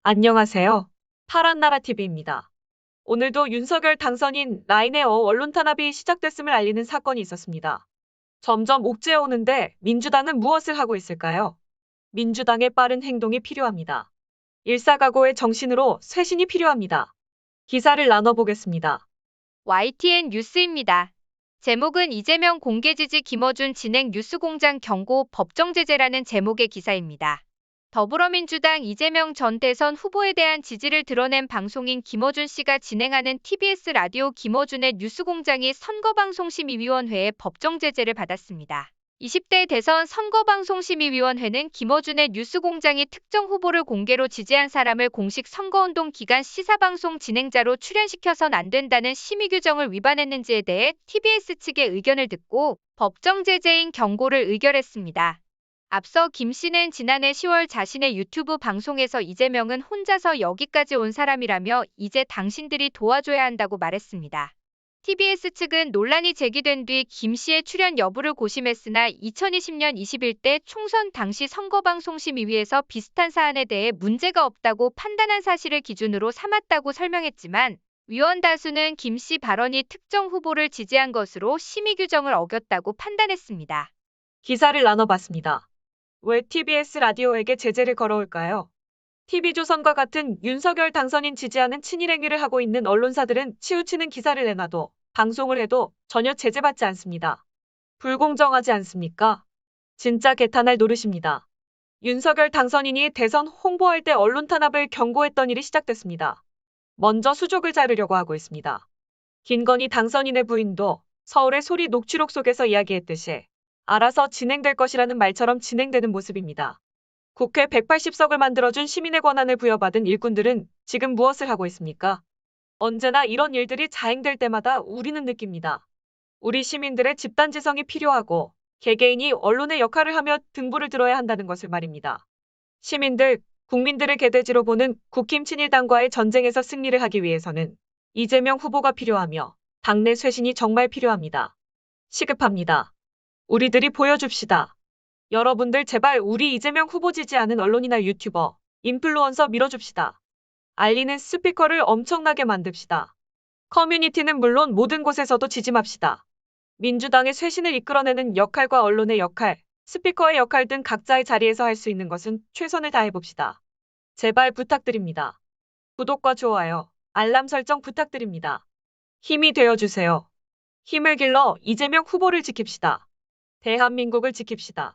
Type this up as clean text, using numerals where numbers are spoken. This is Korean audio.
안녕하세요. 파란나라TV입니다. 오늘도 윤석열 당선인 라인의 언론 탄압이 시작됐음을 알리는 사건이 있었습니다. 점점 옥죄어 오는데 민주당은 무엇을 하고 있을까요? 민주당의 빠른 행동이 필요합니다. 일사각오의 정신으로 쇄신이 필요합니다. 기사를 나눠보겠습니다. YTN 뉴스입니다. 제목은 이재명 공개지지 김어준 진행 뉴스공장 경고 법정 제재라는 제목의 기사입니다. 더불어민주당 이재명 전 대선 후보에 대한 지지를 드러낸 방송인 김어준 씨가 진행하는 TBS 라디오 김어준의 뉴스공장이 선거방송심의위원회의 법정 제재를 받았습니다. 20대 대선 선거방송심의위원회는 김어준의 뉴스공장이 특정 후보를 공개로 지지한 사람을 공식 선거운동 기간 시사방송 진행자로 출연시켜선 안 된다는 심의 규정을 위반했는지에 대해 TBS 측의 의견을 듣고 법정 제재인 경고를 의결했습니다. 앞서 김 씨는 지난해 10월 자신의 유튜브 방송에서 이재명은 혼자서 여기까지 온 사람이라며 이제 당신들이 도와줘야 한다고 말했습니다. TBS 측은 논란이 제기된 뒤 김 씨의 출연 여부를 고심했으나 2020년 21대 총선 당시 선거방송심의위에서 비슷한 사안에 대해 문제가 없다고 판단한 사실을 기준으로 삼았다고 설명했지만 위원 다수는 김 씨 발언이 특정 후보를 지지한 것으로 심의 규정을 어겼다고 판단했습니다. 기사를 나눠봤습니다. 왜 TBS 라디오에게 제재를 걸어올까요? TV조선과 같은 윤석열 당선인 지지하는 친일 행위를 하고 있는 언론사들은 치우치는 기사를 내놔도 방송을 해도 전혀 제재받지 않습니다. 불공정하지 않습니까? 진짜 개탄할 노릇입니다. 윤석열 당선인이 대선 홍보할 때 언론 탄압을 경고했던 일이 시작됐습니다. 먼저 수족을 자르려고 하고 있습니다. 김건희 당선인의 부인도 서울의 소리 녹취록 속에서 이야기했듯이 알아서 진행될 것이라는 말처럼 진행되는 모습입니다. 국회 180석을 만들어준 시민의 권한을 부여받은 일꾼들은 지금 무엇을 하고 있습니까? 언제나 이런 일들이 자행될 때마다 우리는 느낍니다. 우리 시민들의 집단지성이 필요하고 개개인이 언론의 역할을 하며 등불을 들어야 한다는 것을 말입니다. 시민들, 국민들을 개돼지로 보는 국힘 친일당과의 전쟁에서 승리를 하기 위해서는 이재명 후보가 필요하며 당내 쇄신이 정말 필요합니다. 시급합니다. 우리들이 보여줍시다. 여러분들 제발 우리 이재명 후보 지지하는 언론이나 유튜버, 인플루언서 밀어줍시다. 알리는 스피커를 엄청나게 만듭시다. 커뮤니티는 물론 모든 곳에서도 지짐합시다. 민주당의 쇄신을 이끌어내는 역할과 언론의 역할, 스피커의 역할 등 각자의 자리에서 할 수 있는 것은 최선을 다해봅시다. 제발 부탁드립니다. 구독과 좋아요, 알람 설정 부탁드립니다. 힘이 되어주세요. 힘을 길러 이재명 후보를 지킵시다. 대한민국을 지킵시다.